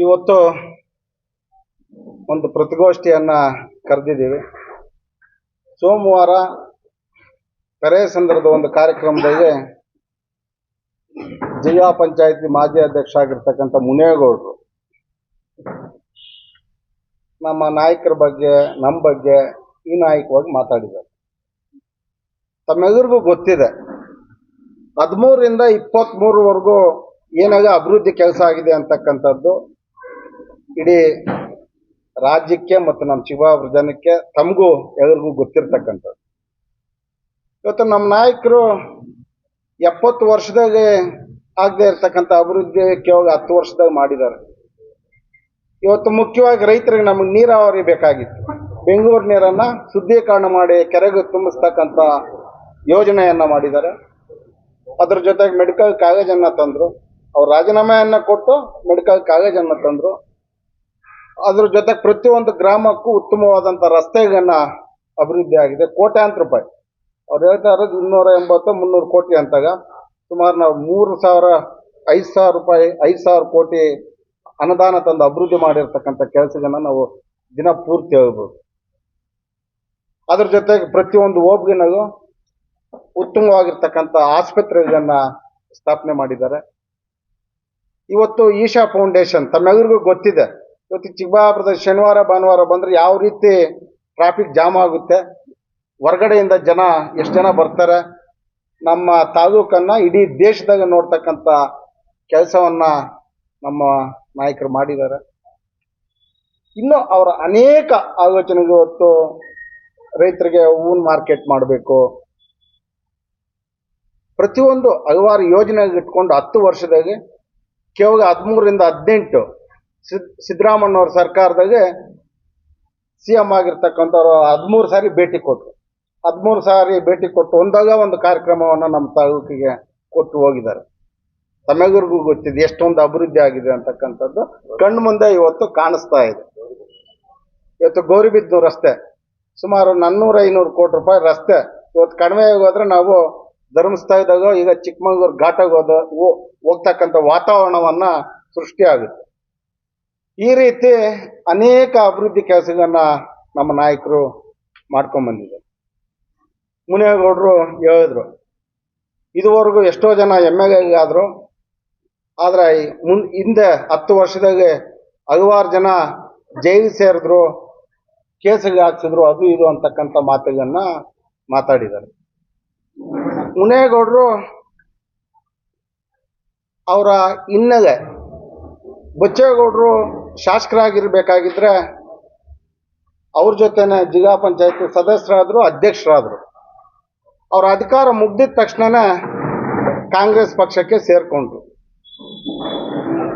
ಇವತ್ತು ಒಂದು ಪ್ರತಿಗೋಷ್ಠಿಯನ್ನು ಕರೆದಿದ್ದೀವಿ. ಸೋಮವಾರ ಕರೇಸಂದ್ರದ ಒಂದು ಕಾರ್ಯಕ್ರಮದಲ್ಲಿ ಜಿಲ್ಲಾ ಪಂಚಾಯತಿ ಮಾಜಿ ಅಧ್ಯಕ್ಷ ಆಗಿರ್ತಕ್ಕಂಥ ಮುನೇಗೌಡರು ನಮ್ಮ ನಾಯಕರ ಬಗ್ಗೆ, ನಮ್ಮ ಬಗ್ಗೆ ಈ ನಾಯಕವಾಗಿ ಮಾತಾಡಿದ್ದಾರೆ. ತಮ್ಮೆಲ್ಲರಿಗೂ ಗೊತ್ತಿದೆ, 13ರಿಂದ 23ವರೆಗೂ ಏನಾಗ ಅಭಿವೃದ್ಧಿ ಕೆಲಸ ಆಗಿದೆ ಅಂತಕ್ಕಂಥದ್ದು ಇಡೀ ರಾಜ್ಯಕ್ಕೆ ಮತ್ತು ನಮ್ಮ ಚಿಕ್ಕಬಳ್ಳಾಪುರ ಜನಕ್ಕೆ ತಮಗೂ ಎಲ್ಲರಿಗೂ ಗೊತ್ತಿರ್ತಕ್ಕಂಥದ್ದು. ಇವತ್ತು ನಮ್ಮ ನಾಯಕರು 70 ವರ್ಷದಾಗೆ ಆಗದೆ ಇರ್ತಕ್ಕಂಥ ಅಭಿವೃದ್ಧಿ ಕೇವಲ 10 ವರ್ಷದಾಗ ಮಾಡಿದ್ದಾರೆ. ಇವತ್ತು ಮುಖ್ಯವಾಗಿ ರೈತರಿಗೆ ನಮಗೆ ನೀರಾವರಿ ಬೇಕಾಗಿತ್ತು. ಬೆಂಗಳೂರು ನೀರನ್ನು ಶುದ್ಧೀಕರಣ ಮಾಡಿ ಕೆರೆಗೆ ತುಂಬಿಸ್ತಕ್ಕಂಥ ಯೋಜನೆಯನ್ನು ಮಾಡಿದ್ದಾರೆ. ಅದ್ರ ಜೊತೆಗೆ ಮೆಡಿಕಲ್ ಕಾಲೇಜನ್ನು ತಂದರು. ಅವ್ರು ರಾಜೀನಾಮೆಯನ್ನು ಕೊಟ್ಟು ಮೆಡಿಕಲ್ ಕಾಲೇಜನ್ನು ತಂದರು. ಅದ್ರ ಜೊತೆಗೆ ಪ್ರತಿಯೊಂದು ಗ್ರಾಮಕ್ಕೂ ಉತ್ತಮವಾದಂಥ ರಸ್ತೆಗಳನ್ನ ಅಭಿವೃದ್ಧಿ ಆಗಿದೆ. ಕೋಟ್ಯಾಂತರ ರೂಪಾಯಿ, ಅವ್ರು ಹೇಳ್ತಾ ಇರೋದು 280-300 ಕೋಟಿ ಅಂತಾಗ ಸುಮಾರು ನಾವು 5,000 ಕೋಟಿ ಅನುದಾನ ತಂದು ಅಭಿವೃದ್ಧಿ ಮಾಡಿರ್ತಕ್ಕಂಥ ಕೆಲಸಗಳನ್ನ ನಾವು ದಿನ ಪೂರ್ತಿ ಹೇಳ್ಬೋದು. ಅದ್ರ ಜೊತೆಗೆ ಪ್ರತಿಯೊಂದು ಹೋಬ್ಳಿನಾಗೂ ಉತ್ತಮವಾಗಿರ್ತಕ್ಕಂಥ ಆಸ್ಪತ್ರೆಗಳನ್ನ ಸ್ಥಾಪನೆ ಮಾಡಿದ್ದಾರೆ. ಇವತ್ತು ಈಶಾ ಫೌಂಡೇಶನ್ ತಮ್ಮೆಲ್ಲರಿಗೂ ಗೊತ್ತಿದೆ. ಇವತ್ತು ಚಿಕ್ಕಬಳ್ಳಾಪುರದ ಶನಿವಾರ ಭಾನುವಾರ ಬಂದರೆ ಯಾವ ರೀತಿ ಟ್ರಾಫಿಕ್ ಜಾಮ್ ಆಗುತ್ತೆ, ಹೊರಗಡೆಯಿಂದ ಎಷ್ಟು ಜನ ಬರ್ತಾರೆ. ನಮ್ಮ ತಾಲೂಕನ್ನು ಇಡೀ ದೇಶದಾಗ ನೋಡ್ತಕ್ಕಂಥ ಕೆಲಸವನ್ನು ನಮ್ಮ ನಾಯಕರು ಮಾಡಿದ್ದಾರೆ. ಇನ್ನು ಅವರ ಅನೇಕ ಆಲೋಚನೆಗಳು, ಇವತ್ತು ರೈತರಿಗೆ ಹೂವಿನ ಮಾರ್ಕೆಟ್ ಮಾಡಬೇಕು, ಪ್ರತಿಯೊಂದು ಹಲವಾರು ಯೋಜನೆಗಳು ಇಟ್ಕೊಂಡು 10 ವರ್ಷದಾಗೆ ಕೇವಲ 13ರಿಂದ 18 ಸಿದ್ದರಾಮಣ್ಣವ್ರ ಸರ್ಕಾರದಾಗೆ CM ಆಗಿರ್ತಕ್ಕಂಥವ್ರು 13 ಸಾರಿ ಭೇಟಿ ಕೊಟ್ಟರು. 13 ಸಾರಿ ಭೇಟಿ ಕೊಟ್ಟು ಒಂದಾಗ ಒಂದು ಕಾರ್ಯಕ್ರಮವನ್ನು ನಮ್ಮ ತಾಲೂಕಿಗೆ ಕೊಟ್ಟು ಹೋಗಿದ್ದಾರೆ. ತಮ್ಮೆಲ್ಲರಿಗೂ ಗೊತ್ತಿದೆ ಎಷ್ಟೊಂದು ಅಭಿವೃದ್ಧಿ ಆಗಿದೆ ಅಂತಕ್ಕಂಥದ್ದು ಕಣ್ಣು ಮುಂದೆ ಇವತ್ತು ಕಾಣಿಸ್ತಾ ಇದೆ. ಇವತ್ತು ಗೌರಿಬಿದನೂರು ರಸ್ತೆ ಸುಮಾರು 400-500 ಕೋಟಿ ರೂಪಾಯಿ ರಸ್ತೆ ಇವತ್ತು ಕಡಿಮೆ ಹೋದ್ರೆ ನಾವು ಧರ್ಮಸ್ಥಳದಾಗ ಈಗ ಚಿಕ್ಕಮಗಳೂರು ಘಾಟಾಗ ಹೋಗ್ತಕ್ಕಂಥ ವಾತಾವರಣವನ್ನ ಸೃಷ್ಟಿಯಾಗುತ್ತೆ. ಈ ರೀತಿ ಅನೇಕ ಅಭಿವೃದ್ಧಿ ಕೆಲಸಗಳನ್ನ ನಮ್ಮ ನಾಯಕರು ಮಾಡ್ಕೊಂಡ್ಬಂದಿದ್ದಾರೆ. ಮುನೇಗೌಡರು ಹೇಳಿದ್ರು, ಇದುವರೆಗೂ ಎಷ್ಟೋ ಜನ MLA ಆದರು, ಆದರೆ ಹಿಂದೆ 10 ವರ್ಷದಾಗೆ ಹಲವಾರು ಜನ ಜೈಲು ಸೇರಿದ್ರು, ಕೇಸಿಗೆ ಹಾಕ್ಸಿದ್ರು, ಅದು ಇದು ಅಂತಕ್ಕಂಥ ಮಾತುಗಳನ್ನ ಮಾತಾಡಿದ್ದಾರೆ. ಮುನೇಗೌಡರು ಅವರ ಹಿನ್ನೆಲೆ, ಬಚ್ಚೇಗೌಡರು ಶಾಸಕರಾಗಿರ್ಬೇಕಾಗಿದ್ರೆ ಅವ್ರ ಜೊತೆನೆ ಜಿಲ್ಲಾ ಪಂಚಾಯತ್ ಸದಸ್ಯರಾದರು, ಅಧ್ಯಕ್ಷರಾದರು. ಅವರ ಅಧಿಕಾರ ಮುಗ್ದಿದ ತಕ್ಷಣನೇ ಕಾಂಗ್ರೆಸ್ ಪಕ್ಷಕ್ಕೆ ಸೇರ್ಕೊಂಡ್ರು.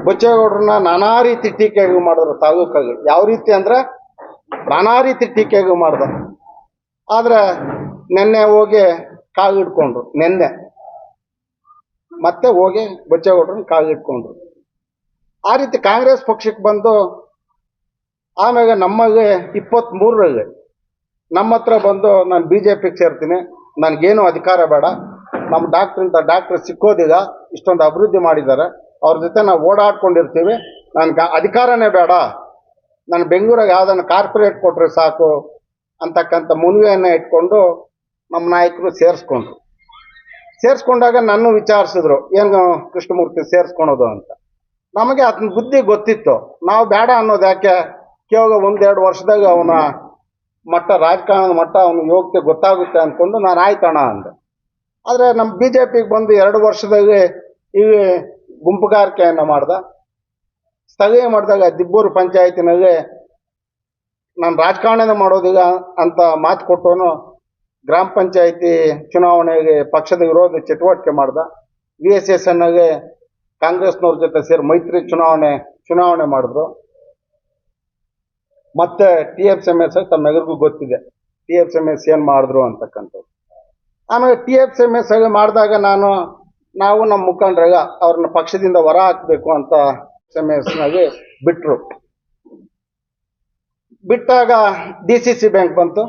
ಬಚ್ಚೇಗೌಡರನ್ನ ನಾನಾ ರೀತಿ ಟೀಕೆಗಳು ಮಾಡಿದ್ರು ತಾಲೂಕಾಗಿ. ಯಾವ ರೀತಿ ಅಂದರೆ ನಾನಾ ರೀತಿ ಟೀಕೆಗಳು ಮಾಡಿದ್ರು. ಆದರೆ ನೆನ್ನೆ ಹೋಗಿ ಕಾಲಿಡ್ಕೊಂಡ್ರು. ನೆನ್ನೆ ಮತ್ತೆ ಹೋಗಿ ಬಚ್ಚೇಗೌಡರನ್ನ ಕಾಲಿಡ್ಕೊಂಡ್ರು. ಆ ರೀತಿ ಕಾಂಗ್ರೆಸ್ ಪಕ್ಷಕ್ಕೆ ಬಂದು ಆಮೇಲೆ ನಮಗೆ 23ರಲ್ಲಿ ನಮ್ಮ ಹತ್ರ ಬಂದು ನಾನು BJPಗೆ ಸೇರ್ತೀನಿ, ನನಗೇನು ಅಧಿಕಾರ ಬೇಡ, ನಮ್ಮ ಡಾಕ್ಟ್ರ್ ಸಿಕ್ಕೋದಿಲ್ಲ, ಇಷ್ಟೊಂದು ಅಭಿವೃದ್ಧಿ ಮಾಡಿದ್ದಾರೆ, ಅವ್ರ ಜೊತೆ ನಾವು ಓಡಾಡ್ಕೊಂಡಿರ್ತೀವಿ, ನನಗೆ ಅಧಿಕಾರನೇ ಬೇಡ, ನಾನು ಬೆಂಗಳೂರಾಗ ಯಾವುದನ್ನು ಕಾರ್ಪೊರೇಟ್ ಕೊಟ್ಟರೆ ಸಾಕು ಅಂತಕ್ಕಂಥ ಮುನ್ವೆಯನ್ನು ಇಟ್ಕೊಂಡು ನಮ್ಮ ನಾಯಕರು ಸೇರಿಸ್ಕೊಂಡಾಗ ನನ್ನ ವಿಚಾರಿಸಿದ್ರು, ಏನು ಕೃಷ್ಣಮೂರ್ತಿ ಸೇರಿಸ್ಕೊಳೋದು ಅಂತ. ನಮಗೆ ಅದನ್ನ ಬುದ್ಧಿ ಗೊತ್ತಿತ್ತು. ನಾವು ಬೇಡ ಅನ್ನೋದು ಯಾಕೆ, ಕೇವಲ 1-2 ವರ್ಷದಾಗ ಅವನ ಮಟ್ಟ, ರಾಜಕಾರಣದ ಮಟ್ಟ, ಅವನ ಯೋಗ್ಯತೆ ಗೊತ್ತಾಗುತ್ತೆ ಅಂದ್ಕೊಂಡು ನಾನು ಆಯ್ತಣ ಅಂದೆ. ಆದರೆ ನಮ್ಮ BJPಗೆ ಬಂದು 2 ವರ್ಷದಾಗೆ ಈ ಗುಂಪುಗಾರಿಕೆಯನ್ನು ಮಾಡ್ದೆ. ಸ್ಥಳೀಯ ಮಾಡಿದಾಗ ದಿಬ್ಬೂರು ಪಂಚಾಯತಿನಲ್ಲಿ ನಾನು ರಾಜಕಾರಣ ಮಾಡೋದಿಲ್ಲ ಅಂತ ಮಾತು ಕೊಟ್ಟವನು ಗ್ರಾಮ ಪಂಚಾಯತಿ ಚುನಾವಣೆಗೆ ಪಕ್ಷದ ವಿರೋಧ ಚಟುವಟಿಕೆ ಮಾಡ್ದ. VSSನಲ್ಲಿ ಕಾಂಗ್ರೆಸ್ನವ್ರ ಜೊತೆ ಸೇರಿ ಮೈತ್ರಿ ಚುನಾವಣೆ ಮಾಡಿದ್ರು. ಮತ್ತೆ TFCMS ತಮ್ಮೆಲ್ಲರಿಗೂ ಗೊತ್ತಿದೆ TFCMS ಏನು ಮಾಡಿದ್ರು ಅಂತಕ್ಕಂಥದ್ದು. ಆಮೇಲೆ TFCMS ಮಾಡಿದಾಗ ನಾವು ನಮ್ಮ ಮುಖಂಡರಾಗ ಅವ್ರನ್ನ ಪಕ್ಷದಿಂದ ಹೊರ ಹಾಕಬೇಕು ಅಂತ TFCMSನಾಗೆ ಬಿಟ್ಟಾಗ DCC ಬ್ಯಾಂಕ್ ಬಂತು.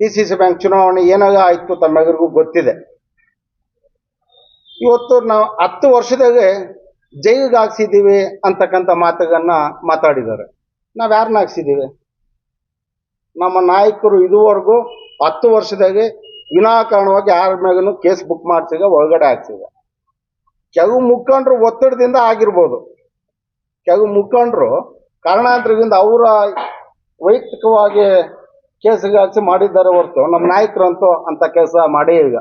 DCC ಬ್ಯಾಂಕ್ ಚುನಾವಣೆ ಏನಾಗ ಆಯಿತು ತಮ್ಮೆಲ್ಲರಿಗೂ ಗೊತ್ತಿದೆ. ಇವತ್ತು ನಾವು 10 ವರ್ಷದಾಗೆ ಜೈಲಿಗೆ ಹಾಕ್ಸಿದ್ದೀವಿ ಅಂತಕ್ಕಂಥ ಮಾತುಗಳನ್ನ ಮಾತಾಡಿದ್ದಾರೆ. ನಾವು ಯಾರನ್ನ ಹಾಕ್ಸಿದ್ದೀವಿ? ನಮ್ಮ ನಾಯಕರು ಇದುವರೆಗೂ 10 ವರ್ಷದಾಗೆ ವಿನಾಕಾರಣವಾಗಿ ಯಾರ ಮ್ಯಾಗೂ ಕೇಸ್ ಬುಕ್ ಮಾಡಿಸಿಗ ಒಳಗಡೆ ಹಾಕ್ಸಿದ. ಕೆಲವು ಮುಖಂಡರು ಒತ್ತಡದಿಂದ ಆಗಿರ್ಬೋದು, ಕೆಲವು ಮುಖಂಡರು ಕಾರಣಾಂತರದಿಂದ ಅವರ ವೈಯಕ್ತಿಕವಾಗಿ ಕೇಸಿಗೆ ಹಾಕಿ ಮಾಡಿದ್ದಾರೆ ಹೊರತು ನಮ್ಮ ನಾಯಕರಂತೂ ಅಂತ ಕೆಲಸ ಮಾಡೇ ಈಗ.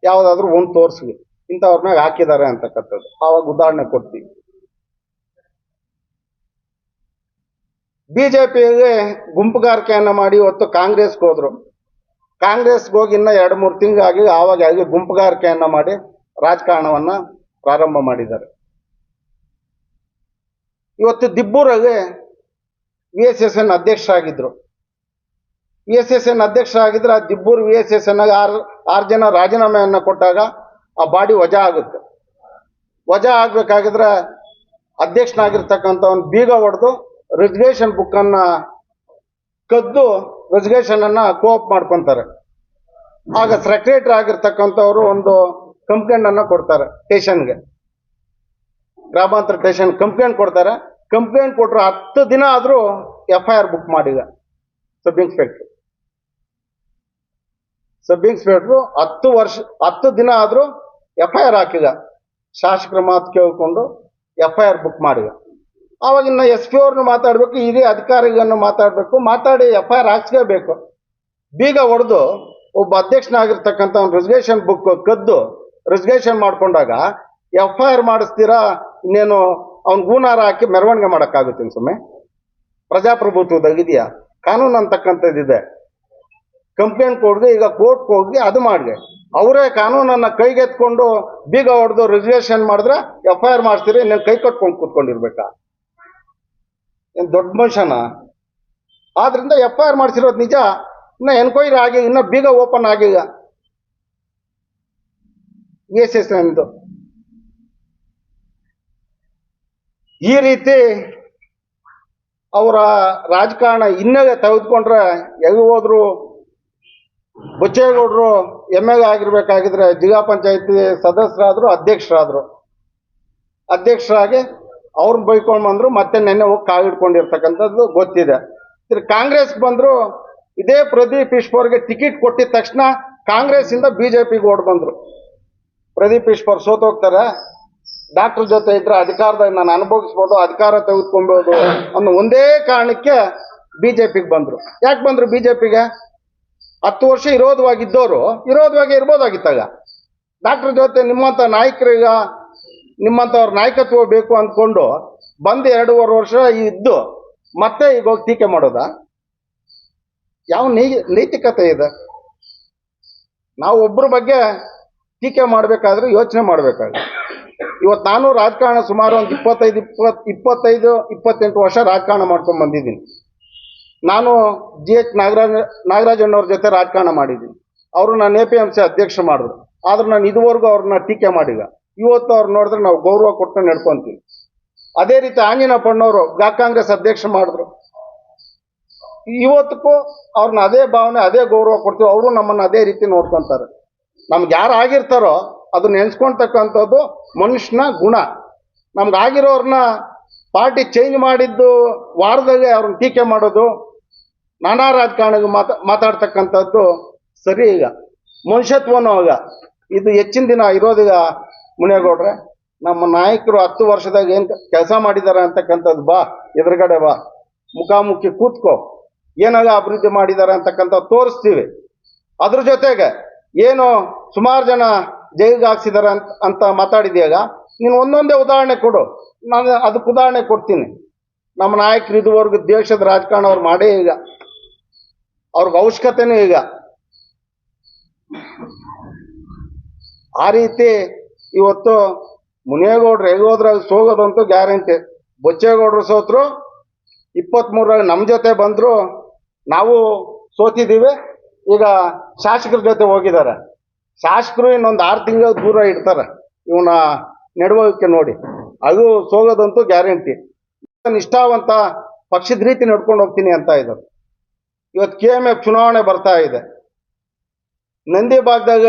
ಯಾವುದಾದ್ರೂ ಒಂದು ತೋರಿಸಿ ಇಂಥವ್ರ ಮ್ಯಾಗ ಹಾಕಿದ್ದಾರೆ ಅಂತಕ್ಕಂಥದ್ದು, ಆವಾಗ ಉದಾಹರಣೆ ಕೊಡ್ತೀವಿ. ಬಿಜೆಪಿಗೆ ಗುಂಪುಗಾರಿಕೆಯನ್ನು ಮಾಡಿ ಇವತ್ತು ಕಾಂಗ್ರೆಸ್ಗೆ ಹೋದ್ರು. ಕಾಂಗ್ರೆಸ್ಗೆ ಹೋಗಿ ಇನ್ನ 2-3 ತಿಂಗಳಾಗಿ ಆವಾಗ ಗುಂಪುಗಾರಿಕೆಯನ್ನು ಮಾಡಿ ರಾಜಕಾರಣವನ್ನ ಪ್ರಾರಂಭ ಮಾಡಿದ್ದಾರೆ. ಇವತ್ತು ದಿಬ್ಬೂರಾಗೆ VSSN ಅಧ್ಯಕ್ಷರಾಗಿದ್ರು. VSSN ಅಧ್ಯಕ್ಷರಾಗಿದ್ರೆ ಆ ದಿಬ್ಬೂರು VSSN ಆರು ಜನ ರಾಜೀನಾಮೆಯನ್ನು ಕೊಟ್ಟಾಗ ಆ ಬಾಡಿ ವಜಾ ಆಗುತ್ತೆ. ವಜಾ ಆಗ್ಬೇಕಾಗಿದ್ರೆ ಅಧ್ಯಕ್ಷನಾಗಿರ್ತಕ್ಕಂಥವನ್ ಬೀಗ ಹೊಡೆದು ರೆಸಿಗ್ನೇಷನ್ ಬುಕ್ಕನ್ನ ಕದ್ದು ರೆಸಿಗ್ನೇಷನ್ ಅನ್ನ ಕೋಆಪ್ ಮಾಡ್ಕೊಂತಾರೆ. ಆಗ ಸೆಕ್ರೆಟರಿ ಆಗಿರ್ತಕ್ಕಂಥವ್ರು ಒಂದು ಕಂಪ್ಲೇಂಟ್ ಅನ್ನ ಕೊಡ್ತಾರೆ ಸ್ಟೇಷನ್ಗೆ, ಗ್ರಾಮಾಂತರ ಸ್ಟೇಷನ್ ಕಂಪ್ಲೇಂಟ್ ಕೊಡ್ತಾರೆ. ಕಂಪ್ಲೇಂಟ್ ಕೊಟ್ಟರು 10 ದಿನ ಆದರೂ FIR ಬುಕ್ ಮಾಡಿದ ಸಬ್ ಇನ್ಸ್ಪೆಕ್ಟ್ರು 10 ದಿನ ಆದರೂ FIR ಹಾಕಿದ. ಶಾಸಕರ ಮಾತು ಕೇಳ್ಕೊಂಡು FIR ಬುಕ್ ಮಾಡಿದ. ಆವಾಗಿನ್ನ SP ಅವ್ರನ್ನ ಮಾತಾಡಬೇಕು, ಹಿರಿಯ ಅಧಿಕಾರಿಗಳನ್ನು ಮಾತಾಡಿ FIR ಹಾಕ್ಸ್ಲೇಬೇಕು. ಬೀಗ ಹೊಡೆದು ಒಬ್ಬ ಅಧ್ಯಕ್ಷನಾಗಿರ್ತಕ್ಕಂಥ ಒಂದು ರೆಸಿಗ್ನೇಷನ್ ಬುಕ್ ಕದ್ದು ರೆಸಿಗ್ನೇಷನ್ ಮಾಡ್ಕೊಂಡಾಗ FIR ಮಾಡಿಸ್ತೀರಾ? ಇನ್ನೇನು ಅವ್ನ ಗೂನಾರ ಹಾಕಿ ಮೆರವಣಿಗೆ ಮಾಡೋಕ್ಕಾಗುತ್ತೆ? ಸುಮ್ಮನೆ ಪ್ರಜಾಪ್ರಭುತ್ವದಾಗಿದೆಯಾ? ಕಾನೂನು ಅಂತಕ್ಕಂಥದ್ದಿದೆ. ಕಂಪ್ಲೇಂಟ್ ಕೊಡ್ಗೆ, ಈಗ ಕೋರ್ಟ್ಗೆ ಹೋಗಿ ಅದು ಮಾಡಿದೆ. ಅವರೇ ಕಾನೂನನ್ನ ಕೈಗೆತ್ಕೊಂಡು ಬೀಗ ಹೊಡೆದು ರೆಸಿಗ್ನೇಷನ್ ಮಾಡಿದ್ರೆ FIR ಮಾಡಿಸ್ತೀರಿ, ಇನ್ನೇನು ಕೈ ಕಟ್ಕೊಂಡು ಕೂತ್ಕೊಂಡಿರ್ಬೇಕಾ? ಏನು ದೊಡ್ಡ ಮನುಷ್ಯನ? ಆದ್ರಿಂದ FIR ಮಾಡಿಸಿರೋದು ನಿಜ. ಇನ್ನು ಎನ್ಕ್ವೈರಿ ಆಗಿ ಇನ್ನು ಬೀಗ ಓಪನ್ ಆಗೀಗ VSSN. ಈ ರೀತಿ ಅವರ ರಾಜಕಾರಣ ಇನ್ನೇ ತೆಗೆದುಕೊಂಡ್ರೆ ಎಲ್ಲಿ ಹೋದ್ರು ಬಚ್ಚೇಗೌಡರು MLA ಆಗಿರ್ಬೇಕಾಗಿದ್ರೆ ಜಿಲ್ಲಾ ಪಂಚಾಯತಿ ಸದಸ್ಯರಾದ್ರು, ಅಧ್ಯಕ್ಷರಾಗಿ ಅವ್ರನ್ನ ಬೈಕೊಂಡು ಬಂದ್ರು. ಮತ್ತೆ ನೆನ್ನೆ ಹೋಗಿ ಕಾವಿಡ್ಕೊಂಡಿರ್ತಕ್ಕಂಥದ್ದು ಗೊತ್ತಿದೆ. ಕಾಂಗ್ರೆಸ್ ಬಂದ್ರು, ಇದೇ ಪ್ರದೀಪ್ ಈಶ್ವರ್ಗೆ ಟಿಕೆಟ್ ಕೊಟ್ಟಿದ ತಕ್ಷಣ ಕಾಂಗ್ರೆಸ್ ಇಂದ BJPಗೆ ಓಡ್ ಬಂದ್ರು. ಪ್ರದೀಪ್ ಈಶ್ವರ್ ಸೋತೋಗ್ತಾರೆ, ಡಾಕ್ಟರ್ ಜೊತೆ ಇದ್ರೆ ಅಧಿಕಾರದಾಗ ನಾನು ಅನುಭವಿಸ್ಬೋದು, ಅಧಿಕಾರ ತೆಗೆದುಕೊಬೋದು ಅನ್ನೋ ಒಂದೇ ಕಾರಣಕ್ಕೆ BJPಗೆ ಬಂದ್ರು. ಯಾಕೆ ಬಂದ್ರು BJPಗೆ? 10 ವರ್ಷ ವಿರೋಧವಾಗಿದ್ದವರು ವಿರೋಧವಾಗಿ ಇರ್ಬೋದಾಗಿತ್ತಾಗ. ಡಾಕ್ಟರ್ ಜೊತೆ ನಿಮ್ಮಂಥ ನಾಯಕರೀಗ ನಿಮ್ಮಂಥವ್ರ ನಾಯಕತ್ವ ಬೇಕು ಅಂದ್ಕೊಂಡು ಬಂದು 2.5 ವರ್ಷ ಇದ್ದು ಮತ್ತೆ ಈಗ ಹೋಗಿ ಟೀಕೆ ಮಾಡೋದಾ? ಯಾವ ನೈತಿಕತೆ ಇದೆ? ನಾವು ಒಬ್ಬರ ಬಗ್ಗೆ ಟೀಕೆ ಮಾಡಬೇಕಾದ್ರೆ ಯೋಚನೆ ಮಾಡಬೇಕಾಗುತ್ತೆ. ಇವತ್ತು ನಾನು ರಾಜಕಾರಣ ಸುಮಾರು ಒಂದು 28 ವರ್ಷ ರಾಜಕಾರಣ ಮಾಡ್ಕೊಂಡು ಬಂದಿದ್ದೀನಿ. ನಾನು GH ನಾಗರಾಜಣ್ಣವ್ರ ಜೊತೆ ರಾಜಕಾರಣ ಮಾಡಿದ್ದೀನಿ. ಅವರು ನಾನು APMC ಅಧ್ಯಕ್ಷ ಮಾಡಿದ್ರು. ಆದ್ರೆ ನಾನು ಇದುವರೆಗೂ ಅವ್ರನ್ನ ಟೀಕೆ ಮಾಡಿಲ್ಲ. ಇವತ್ತು ಅವ್ರು ನೋಡಿದ್ರೆ ನಾವು ಗೌರವ ಕೊಟ್ಟು ನಡ್ಕೊಂತೀವಿ. ಅದೇ ರೀತಿ ಆಂಜನಪ್ಪಣ್ಣವರು ಬ್ಲಾಕ್ ಕಾಂಗ್ರೆಸ್ ಅಧ್ಯಕ್ಷ ಮಾಡಿದ್ರು. ಇವತ್ತಕ್ಕೂ ಅವ್ರನ್ನ ಅದೇ ಭಾವನೆ, ಅದೇ ಗೌರವ ಕೊಡ್ತೀವಿ. ಅವರು ನಮ್ಮನ್ನು ಅದೇ ರೀತಿ ನೋಡ್ಕೊಂತಾರೆ. ನಮ್ಗೆ ಯಾರು ಆಗಿರ್ತಾರೋ ಅದನ್ನ ನೆನ್ಸ್ಕೊಳ್ತಕ್ಕಂಥದ್ದು ಮನುಷ್ಯನ ಗುಣ. ನಮ್ಗಾಗಿರೋರ್ನ ಪಾರ್ಟಿ ಚೇಂಜ್ ಮಾಡಿದ್ದು ವಾರದಾಗೆ ಅವ್ರನ್ನ ಟೀಕೆ ಮಾಡೋದು, ನಾನಾ ರಾಜಕಾರಣಿಗೆ ಮಾತಾಡ್ತಕ್ಕಂಥದ್ದು ಸರಿ. ಈಗ ಮನುಷ್ಯತ್ವನೂ ಆಗ ಇದು ಹೆಚ್ಚಿನ ದಿನ ಇರೋದೀಗ. ಮುನೇಗೌಡ್ರೆ, ನಮ್ಮ ನಾಯಕರು 10 ವರ್ಷದಾಗ ಏನು ಕೆಲಸ ಮಾಡಿದ್ದಾರೆ ಅಂತಕ್ಕಂಥದ್ದು ಬಾ, ಎದುರುಗಡೆ ಬಾ, ಮುಖಾಮುಖಿ ಕೂತ್ಕೋ, ಏನಾಗ ಅಭಿವೃದ್ಧಿ ಮಾಡಿದ್ದಾರೆ ಅಂತಕ್ಕಂಥದ್ದು ತೋರಿಸ್ತೀವಿ. ಅದ್ರ ಜೊತೆಗೆ ಏನು ಸುಮಾರು ಜನ ಜೈಲಿಗೆ ಹಾಕ್ಸಿದ್ದಾರೆ ಅಂತ ಮಾತಾಡಿದ್ಯಾಗ ನೀನು ಒಂದೊಂದೇ ಉದಾಹರಣೆ ಕೊಡು, ನಾನು ಅದಕ್ಕೆ ಉದಾಹರಣೆ ಕೊಡ್ತೀನಿ. ನಮ್ಮ ನಾಯಕರು ಇದುವರೆಗೂ ದೇಶದ ರಾಜಕಾರಣ ಅವ್ರು ಮಾಡೇ ಈಗ, ಅವ್ರಿಗೆ ಅವಶ್ಯಕತೆನೂ ಈಗ. ಆ ರೀತಿ ಇವತ್ತು ಮುನೇಗೌಡರು ಎಗೋದ್ರಾಗ ಸೋಗೋದಂತೂ ಗ್ಯಾರಂಟಿ. ಬಚ್ಚೇಗೌಡರು ಸೋತರು, 23ರಾಗ ನಮ್ಮ ಜೊತೆ ಬಂದರು, ನಾವು ಸೋತಿದ್ದೀವಿ. ಈಗ ಶಾಸಕರ ಜೊತೆ ಹೋಗಿದ್ದಾರೆ. ಶಾಸಕರು ಇನ್ನೊಂದು 6 ತಿಂಗಳು ದೂರ ಇಡ್ತಾರೆ ಇವನ ನಡವಳಿಕೆ ನೋಡಿ. ಅದು ಸೋಗೋದಂತೂ ಗ್ಯಾರಂಟಿ. ನಿಷ್ಠಾವಂತ ಪಕ್ಷದ ರೀತಿ ನಡ್ಕೊಂಡು ಹೋಗ್ತೀನಿ ಅಂತ ಇದ್ದಾರೆ. ಇವತ್ತು KMF ಚುನಾವಣೆ ಬರ್ತಾ ಇದೆ. ನಂದಿ ಭಾಗದಾಗ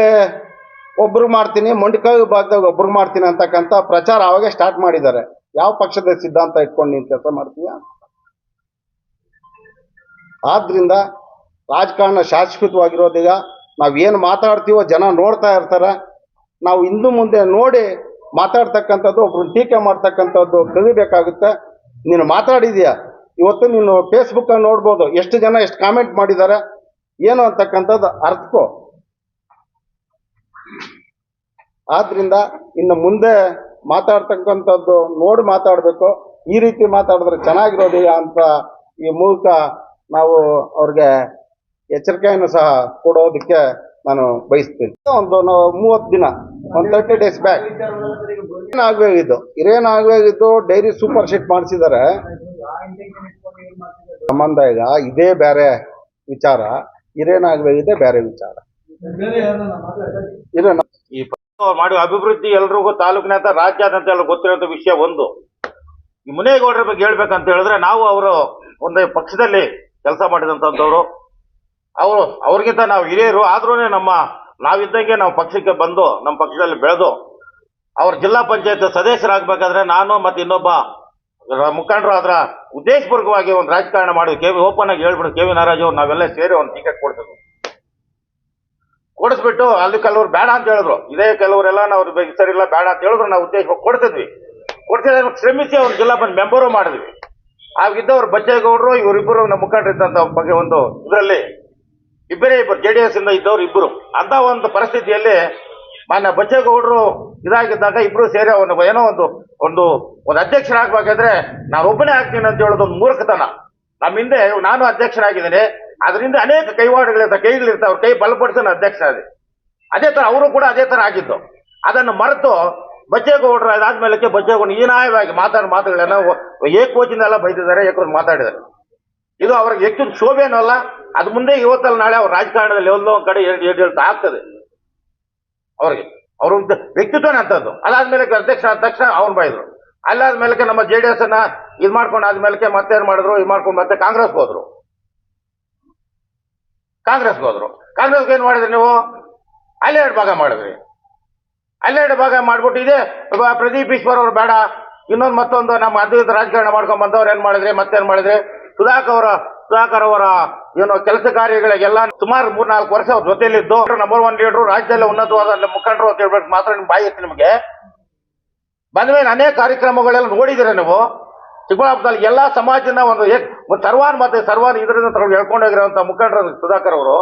ಒಬ್ರು ಮಾಡ್ತೀನಿ, ಮೊಂಡಿಕಾಯಿ ಭಾಗದಾಗ ಒಬ್ರು ಮಾಡ್ತೀನಿ ಅಂತಕ್ಕಂಥ ಪ್ರಚಾರ ಅವಾಗೆ ಸ್ಟಾರ್ಟ್ ಮಾಡಿದ್ದಾರೆ. ಯಾವ ಪಕ್ಷದ ಸಿದ್ಧಾಂತ ಇಟ್ಕೊಂಡು ನೀನು ಕೆಲಸ ಮಾಡ್ತೀಯ? ಆದ್ರಿಂದ ರಾಜಕಾರಣ ಶಾಶ್ವತವಾಗಿರೋದೀಗ ನಾವೇನು ಮಾತಾಡ್ತೀವೋ ಜನ ನೋಡ್ತಾ ಇರ್ತಾರೆ. ನಾವು ಇಂದು ಮುಂದೆ ನೋಡಿ ಮಾತಾಡ್ತಕ್ಕಂಥದ್ದು, ಒಬ್ರು ಟೀಕೆ ಮಾಡ್ತಕ್ಕಂಥದ್ದು ಕಲಿಬೇಕಾಗುತ್ತೆ. ನೀನು ಮಾತಾಡಿದೀಯ, ಇವತ್ತು ನೀನು ಫೇಸ್ಬುಕ್ಕಲ್ಲಿ ನೋಡ್ಬೋದು ಎಷ್ಟು ಜನ ಎಷ್ಟು ಕಾಮೆಂಟ್ ಮಾಡಿದ್ದಾರೆ ಏನು ಅಂತಕ್ಕಂಥದ್ದು ಅರ್ಥಕೋ. ಆದ್ರಿಂದ ಇನ್ನು ಮುಂದೆ ಮಾತಾಡ್ತಕ್ಕಂಥದ್ದು ನೋಡಿ ಮಾತಾಡಬೇಕು. ಈ ರೀತಿ ಮಾತಾಡಿದ್ರೆ ಚೆನ್ನಾಗಿರೋದಿಲ್ಲ ಅಂತ ಈ ಮೂಲಕ ನಾವು ಅವ್ರಿಗೆ ಎಚ್ಚರಿಕೆಯನ್ನು ಸಹ ಕೊಡೋದಕ್ಕೆ ನಾನು ಬಯಸ್ತೀನಿ. ಒಂದು 30 ದಿನ, ಒಂದು 30 days ಬ್ಯಾಕ್ ಹಿರೇನಾಗಬೇಕಿದ್ದು ಡೈರಿ ಸೂಪರ್ ಶೀಟ್ ಮಾಡಿಸಿದ್ದಾರೆ. ಸಂಬಂಧ ಈಗ ಇದೇ ಬೇರೆ ವಿಚಾರ, ಹಿರೇನಾಗಬೇಕಿದೆ ಬೇರೆ ವಿಚಾರ. ಈ ಮಾಡುವ ಅಭಿವೃದ್ಧಿ ಎಲ್ರಿಗೂ ತಾಲೂಕಿನಾಥ ರಾಜ್ಯಾದ್ಯಂತ ಎಲ್ಲ ಗೊತ್ತಿರೋ ವಿಷಯ. ಒಂದು ಈ ಮುನೇಗೌಡರ ಬಗ್ಗೆ ಹೇಳ್ಬೇಕಂತ ಹೇಳಿದ್ರೆ, ನಾವು ಅವರು ಒಂದು ಪಕ್ಷದಲ್ಲಿ ಕೆಲಸ ಮಾಡಿದಂಥವ್ರು, ಅವ್ರಿಗಿಂತ ನಾವು ಹಿರಿಯರು. ಆದ್ರೂ ನಾವಿದ್ದಂಗೆ ನಾವು ಪಕ್ಷಕ್ಕೆ ಬಂದು ನಮ್ಮ ಪಕ್ಷದಲ್ಲಿ ಬೆಳೆದು ಅವ್ರ ಜಿಲ್ಲಾ ಪಂಚಾಯತ್ ಸದಸ್ಯರಾಗಬೇಕಾದ್ರೆ ನಾನು ಮತ್ತೆ ಇನ್ನೊಬ್ಬ ಮುಖಂಡರು ಅದರ ಉದ್ದೇಶಪೂರ್ವಕವಾಗಿ ಒಂದು ರಾಜಕಾರಣ ಮಾಡಿದ್ವಿ. ಓಪನ್ ಆಗಿ ಹೇಳ್ಬಿಟ್ಟು ಕೆ ವಿ ನಾಗರಾಜ್ ಅವ್ರು ನಾವೆಲ್ಲ ಸೇರಿ ಒಂದು ಟಿಕೆಟ್ ಕೊಡಿಸ್ಬಿಟ್ಟು ಅಲ್ಲಿ ಕೆಲವ್ರು ಬೇಡ ಅಂತ ಹೇಳಿದ್ರು. ಇದೇ ಕೆಲವರೆಲ್ಲ ನಾವು ಸರಿಲ್ಲ ಬೇಡ ಅಂತ ಹೇಳಿದ್ರು. ನಾವು ಉದ್ದೇಶ ಕೊಡ್ತಿದ್ವಿ. ಶ್ರಮಿಸಿ ಅವ್ರ ಜಿಲ್ಲಾ ಪಂಚಾಯತ್ ಮೆಂಬರು ಮಾಡಿದ್ವಿ. ಆಗಿದ್ದವ್ರು ಬಚ್ಚೇಗೌಡರು ಇವರಿಬ್ಬರು ನಮ್ಮ ಮುಖಂಡರು ಇದ್ದಂತ ಬಗ್ಗೆ ಒಂದು ಇದರಲ್ಲಿ ಇಬ್ಬರು JDS ಇಂದ ಇದ್ದವ್ರು ಇಬ್ಬರು. ಅಂತ ಒಂದು ಪರಿಸ್ಥಿತಿಯಲ್ಲಿ ಮಾನ್ಯ ಬಚ್ಚೇಗೌಡರು ಇದಾಗಿದ್ದಾಗ ಇಬ್ರು ಸೇರಿ ಅವನು ಏನೋ ಒಂದು ಅಧ್ಯಕ್ಷರಾಗಬೇಕಾದ್ರೆ ನಾನು ಒಬ್ಬನೇ ಆಗ್ತೀನಿ ಅಂತ ಹೇಳೋದು ಒಂದು ಮೂರ್ಖತನ. ನಮ್ಮ ಹಿಂದೆ ನಾನು ಅಧ್ಯಕ್ಷರಾಗಿದ್ದೇನೆ, ಅದರಿಂದ ಅನೇಕ ಕೈಗಳಿರ್ತಾವೆ. ಅವ್ರ ಕೈ ಬಲಪಡಿಸಿ ಅಧ್ಯಕ್ಷ ಆದೆ. ಅದೇ ತರ ಅವರು ಕೂಡ ಅದೇ ತರ ಆಗಿದ್ದು. ಅದನ್ನು ಮರೆತು ಬಚ್ಚೇಗೌಡರು ಅದಾದ್ಮೇಲೆ ಬಚ್ಚೇಗೌಡರು ಹೀನಾಯವಾಗಿ ಮಾತುಗಳನ್ನ ಏಕೋಚಿಂದ ಎಲ್ಲ ಬೈದಿದ್ದಾರೆ, ಏಕರು ಮಾತಾಡಿದ್ದಾರೆ. ಇದು ಅವ್ರಿಗೆ ಹೆಚ್ಚು ಶೋಭೆನೂ ಅಲ್ಲ. ಅದು ಮುಂದೆ ಇವತ್ತಲ್ಲ ನಾಳೆ ಅವ್ರ ರಾಜಕಾರಣದಲ್ಲಿ ಎಲ್ಲೋ ಒಂದು ಕಡೆ ಹೇಳ್ತಾ ಆಗ್ತದೆ ಅವ್ರಿಗೆ. ಅವ್ರ ವ್ಯಕ್ತಿತ್ವನೇ ಅಂತದ್ದು. ಅದಾದ್ಮೇಲೆ ಅಧ್ಯಕ್ಷ ಆದ ತಕ್ಷಣ ಅವ್ನು ಬೈದ್ರು. ಅಲ್ಲಾದ್ಮೇಲೆ ನಮ್ಮ JDS ಅನ್ನ ಇದು ಮಾಡ್ಕೊಂಡು ಆದ್ಮೇಲೆ ಮತ್ತೇನ್ ಮಾಡಿದ್ರು, ಇದು ಮಾಡ್ಕೊಂಡು ಮತ್ತೆ ಕಾಂಗ್ರೆಸ್ಗೆ ಹೋದ್ರು. ಕಾಂಗ್ರೆಸ್ಗೆ ಏನ್ ಮಾಡಿದ್ರಿ ನೀವು? ಅಲ್ಲೇ 2 ಭಾಗ ಮಾಡಿದ್ರಿ. ಅಲ್ಲೇ 2 ಭಾಗ ಮಾಡ್ಬಿಟ್ಟು ಇದೇ ಪ್ರದೀಪ್ ಈಶ್ವರ್ ಅವ್ರು ಬೇಡ, ಇನ್ನೊಂದು ಮತ್ತೊಂದು ನಮ್ಮ ಅದ್ಭುತ ರಾಜಕಾರಣ ಮಾಡ್ಕೊಂಡ್ ಬಂದವ್ರು ಏನ್ ಮಾಡಿದ್ರಿ, ಮತ್ತೇನ್ ಮಾಡಿದ್ರಿ? ಸುಧಾಕರ್ ಅವರ ಏನೋ ಕೆಲಸ ಕಾರ್ಯಗಳಿಗೆಲ್ಲ ಸುಮಾರು 3-4 ವರ್ಷ ಅವ್ರ ಜೊತೆಯಲ್ಲಿದ್ದು ನಂಬರ್ 1 ಲೀಡರು, ರಾಜ್ಯದಲ್ಲಿ ಉನ್ನತವಾದ ಮುಖಂಡರು ಅಂತ ಹೇಳ್ಬೇಕು. ಮಾತ್ರ ನಿಮ್ ಬಾಯಿ ಎತ್ತಿ ನಿಮಗೆ ಬಂದ್ಮೇಲೆ ಅನೇಕ ಕಾರ್ಯಕ್ರಮಗಳೆಲ್ಲ ನೋಡಿದಿರ ನೀವು. ಚಿಕ್ಕಬಳ್ಳಾಪುರದಲ್ಲಿ ಎಲ್ಲಾ ಸಮಾಜನ ಒಂದು ಸರ್ವಾನ್ ಇದರಿಂದ ಹೇಳ್ಕೊಂಡೋಗಿರುವಂತ ಮುಖಂಡರು ಸುಧಾಕರ್ ಅವರು.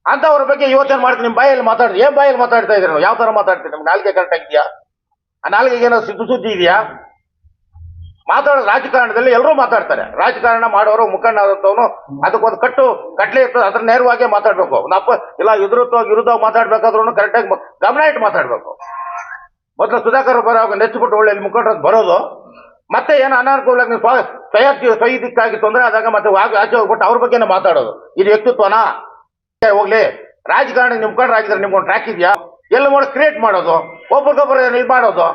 ಅಂತವ್ರ ಬಗ್ಗೆ ಇವತ್ತೇನ್ ಮಾಡ್ತೀವಿ? ನಿಮ್ ಬಾಯಲ್ಲಿ ಮಾತಾಡ್ರಿ. ಏನ್ ಬಾಯಲ್ಲಿ ಮಾತಾಡ್ತಾ ಇದ್ರಿ? ಯಾವ ತರ ಮಾತಾಡ್ತೀರಿ? ನಿಮ್ಗೆ ನಾಲ್ಗೆ ಕರೆಕ್ಟ್ ಆಗಿದೆಯಾ? ಆ ನಾಲ್ಗೆಗೆ ಏನೋ ಸುದ್ದಿ ಇದೆಯಾ? ಮಾತಾಡೋದು ರಾಜಕಾರಣದಲ್ಲಿ ಎಲ್ಲರೂ ಮಾತಾಡ್ತಾರೆ. ರಾಜಕಾರಣ ಮಾಡೋರು ಮುಖಂಡ ಆದಂತವನು ಅದಕ್ಕೊಂದು ಕಟ್ಲೆ ಇರ್ತದೆ. ಅದ್ರ ನೇರವಾಗಿ ಮಾತಾಡ್ಬೇಕು. ಇಲ್ಲ ವಿರುದ್ಧವಾಗಿ ಮಾತಾಡ್ಬೇಕಾದ್ರೂ ಕರೆಕ್ಟಾಗಿ ಗಮನ ಇಟ್ಟು ಮಾತಾಡ್ಬೇಕು. ಮೊದಲು ಸುಧಾಕರ್ ಬರೋ ನೆಚ್ಚಿಬಿಟ್ಟು ಒಳ್ಳೆ ಮುಖಂಡರು ಬರೋದು, ಮತ್ತೆ ಏನು ಅನಾನುಕೂಲ ಸ್ವೈದಿಕ್ಕಾಗಿ ತೊಂದರೆ ಆದಾಗ ಮತ್ತೆ ಆಚೆ ಹೋಗ್ಬಿಟ್ಟು ಅವ್ರ ಬಗ್ಗೆನೇ ಮಾತಾಡೋದು. ಇದು ವ್ಯಕ್ತಿತ್ವನಾ? ಹೋಗ್ಲಿ, ರಾಜಕಾರಣ ಮುಖಂಡರಾಗಿದ್ರೆ ನಿಮ್ಗೊಂದು ಟ್ರ್ಯಾಕ್ ಇದೆಯಾ? ಎಲ್ಲ ಮಾಡಿ ಕ್ರಿಯೇಟ್ ಮಾಡೋದು, ಒಬ್ಬರಿಗೊಬ್ಬರು ಇದು ಮಾಡೋದು.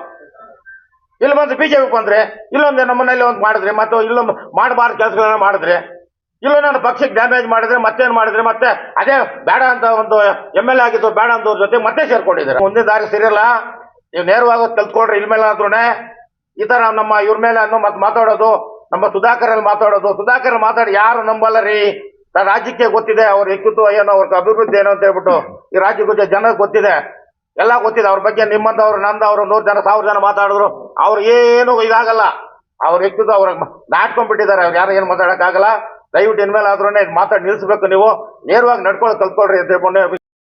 ಇಲ್ಲಿ ಬಂದ್ರೆ BJP ಬಂದ್ರೆ ಇಲ್ಲೊಂದು ನಮ್ಮನೇಲಿ ಒಂದು ಮಾಡಿದ್ರೆ, ಮತ್ತೆ ಇಲ್ಲೊಂದು ಮಾಡಬಾರ್ದು ಕೆಲಸಗಳನ್ನ ಮಾಡಿದ್ರೆ, ಇಲ್ಲೋ ನನ್ನ ಪಕ್ಷಕ್ಕೆ ಡ್ಯಾಮೇಜ್ ಮಾಡಿದ್ರೆ, ಮತ್ತೇನ್ ಮಾಡಿದ್ರೆ, ಮತ್ತೆ ಅದೇ ಬೇಡ ಅಂತ ಒಂದು MLA ಆಗಿದ್ದು ಬೇಡ ಅಂತವ್ರ ಜೊತೆ ಮತ್ತೆ ಸೇರ್ಕೊಂಡಿದ್ದಾರೆ. ಮುಂದಿನ ದಾರಿ ಸರಿಯಲ್ಲ. ನೀವು ನೇರವಾಗಿ ಕಲ್ತ್ಕೊಂಡ್ರೆ ಇಲ್ಮೇಲೆ ಆದ್ರೂ ಈ ತರ ನಮ್ಮ ಇವ್ರ ಮೇಲೆ ಮತ್ತೆ ಮಾತಾಡೋದು, ನಮ್ಮ ಸುಧಾಕರಲ್ಲಿ ಮಾತಾಡಿ ಯಾರು ನಂಬಲ್ಲ ರೀ. ರಾಜ್ಯಕ್ಕೆ ಗೊತ್ತಿದೆ ಅವ್ರ ವ್ಯಕ್ತಿತ್ವ ಏನೋ, ಅವ್ರ ಅಭಿವೃದ್ಧಿ ಏನೋ ಅಂತ ಹೇಳ್ಬಿಟ್ಟು ಈ ರಾಜ್ಯಕ್ಕೆ ಜನಕ್ಕೆ ಗೊತ್ತಿದೆ, ಎಲ್ಲ ಗೊತ್ತಿದೆ ಅವ್ರ ಬಗ್ಗೆ. ನಿಮ್ಮಂತವ್ರು ನಂದವ್ರು 100 ಜನ 1000 ಜನ ಮಾತಾಡಿದ್ರು ಅವ್ರು ಏನು ಇದಾಗಲ್ಲ. ಅವ್ರ ವ್ಯಕ್ತಿತ್ವ ಅವ್ರಿಗೆ ನಾಟ್ಕೊಂಡ್ಬಿಟ್ಟಿದ್ದಾರೆ. ಅವ್ರು ಯಾರು ಏನು ಮಾತಾಡಕ್ಕಾಗಲ್ಲ. ದಯವಿಟ್ಟು ಇನ್ಮೇಲೆ ಆದ್ರೂ ಮಾತಾಡಿ ನಿಲ್ಸ್ಬೇಕು. ನೀವು ನೇರವಾಗಿ ನಡ್ಕೊಳ್ಳೋದು ಕಲ್ತ್ಕೊಳ್ರಿ ಅಂತ ಹೇಳ್ಕೊಂಡು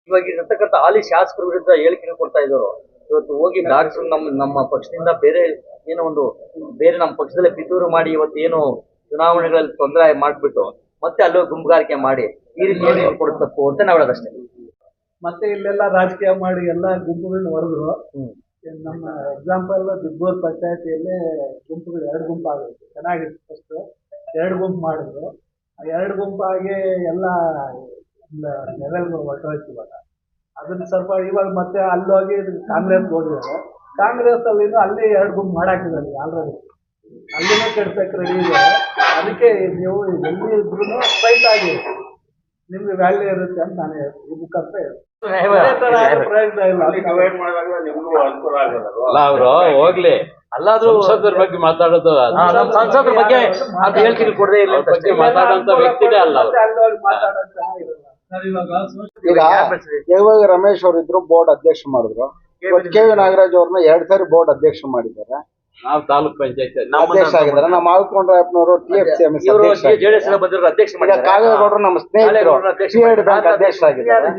ಇವಾಗ ಇರತಕ್ಕಂಥ ಹಾಲಿ ಶಾಸಕರ ವಿರುದ್ಧ ಹೇಳಿಕೆ ಕೊಡ್ತಾ ಇದ್ರು. ಇವತ್ತು ಹೋಗಿ ಡಾಕ್ಟರ್ ನಮ್ಮ ಪಕ್ಷದಿಂದ ಬೇರೆ ಏನೋ ಒಂದು ಬೇರೆ ನಮ್ಮ ಪಕ್ಷದಲ್ಲೇ ಪಿತೂರು ಮಾಡಿ ಇವತ್ತು ಏನು ಚುನಾವಣೆಗಳಲ್ಲಿ ತೊಂದರೆ ಮಾಡ್ಬಿಟ್ಟು ಮತ್ತೆ ಅಲ್ಲೋ ಗುಂಪುಗಾರಿಕೆ ಮಾಡಿ ಈ ರೀತಿ ಕೊಡೋದು ತಪ್ಪು ಅಂತ ನಾವು ಹೇಳೋದಷ್ಟೇ. ಮತ್ತೆ ಇಲ್ಲೆಲ್ಲ ರಾಜಕೀಯ ಮಾಡಿ ಎಲ್ಲ ಗುಂಪುಗಳನ್ನ ಹೊಡೆದ್ರು. ನಮ್ಮ ಎಕ್ಸಾಂಪಲ್ ದಿಬ್ಬೂರ್ ಪಂಚಾಯತಿಯಲ್ಲೇ ಗುಂಪುಗಳು 2 ಗುಂಪು ಆಗುತ್ತೆ. ಚೆನ್ನಾಗಿತ್ತು. ಫಸ್ಟ್ 2 ಗುಂಪು ಮಾಡಿದ್ರು. ಆ 2 ಗುಂಪಾಗಿ ಎಲ್ಲ ಲೆವೆಲ್ಗೆ ಹೊರಟೋಯ್ತು. ಇವಾಗ ಅದನ್ನ ಸ್ವಲ್ಪ ಇವಾಗ ಮತ್ತೆ ಅಲ್ಲೋಗಿ ಕಾಂಗ್ರೆಸ್ ಹೋಗಿದ್ದಾರೆ. ಕಾಂಗ್ರೆಸ್ ಅಲ್ಲಿ ಅಲ್ಲಿ 2 ಗುಂಪು ಮಾಡಾಕಿದ್ದಾರೆ ಆಲ್ರೆಡಿ. ಅಲ್ಲಿನೂ ಕೆಡ್ಸಕ್ಕೆ ರೆಡಿ ಇದೆ. ಅದಕ್ಕೆ ನೀವು ಎಲ್ಲಿ ಇದ್ರು ಸ್ಟ್ರೈಟ್ ಆಗಿ ನಿಮ್ಗೆ ವ್ಯಾಲ್ಯೂ ಇರುತ್ತೆ ಅಂತ ನಾನು ಹೇಳ್ತೀನಿ. ಇದು ಕಪ್ಪೆ ಬೇರೆ ತರ ಆದ್ರೆ ಪ್ರಯೋಜನ ಇಲ್ಲ. ಅಲ್ಲ ಅವರು ಹೋಗ್ಲಿ ಅಲ್ಲಾದ್ರೂ ಸಂಸದರ ಬಗ್ಗೆ ಮಾತಾಡೋದು ನಮ್ಮ ಸಂಸದರ ಬಗ್ಗೆ ಅದು ಹೇಳಿಕೆ ಕೊಡದೇ ಇಲ್ಲ ಅವ್ರ ಬಗ್ಗೆ ಮಾತಾಡೋಂತ ವ್ಯಕ್ತಿನೇ ಅಲ್ಲ ಅವ್ರು. ಮತ್ತೆ ಅಲ್ಲಿ ಹೋಗಿ ಮಾತಾಡೋದು ಚೆನ್ನಾಗಿರಲ್ಲ. ಇವಾಗ ರಮೇಶ್ ಅವರು ಇದ್ರು ಬೋರ್ಡ್ ಅಧ್ಯಕ್ಷ ಮಾಡಿದ್ರು. ಇವತ್ತು ಕೆ ವಿ ನಾಗರಾಜ್ ಅವ್ರನ್ನ 2 ಸಾರಿ ಬೋರ್ಡ್ ಅಧ್ಯಕ್ಷ ಮಾಡಿದ್ದಾರೆ, ನಾವು ತಾಲೂಕ್ ಪಂಚಾಯತ್ ಅಧ್ಯಕ್ಷ ಆಗಿದ್ದಾರೆ. ನಮ್ಮ ಆಳ್ಕೊಂಡ್ರಪ್ಪನವರು TFCMS ಇವರು ಅಧ್ಯಕ್ಷ ಆಗಿದ್ದಾರೆ. ಜೆಡಿಎಸ್ ಬಂದಿರೋ ಅಧ್ಯಕ್ಷ ಈಗ ಮಾಡಿದ್ದಾರೆ. ಕಾಗೇಗೌಡರು ನಮ್ಮ ಸ್ನೇಹಿತರು CID ಬ್ಯಾಂಕ್ ಅಧ್ಯಕ್ಷ ಆಗಿದ್ದಾರೆ.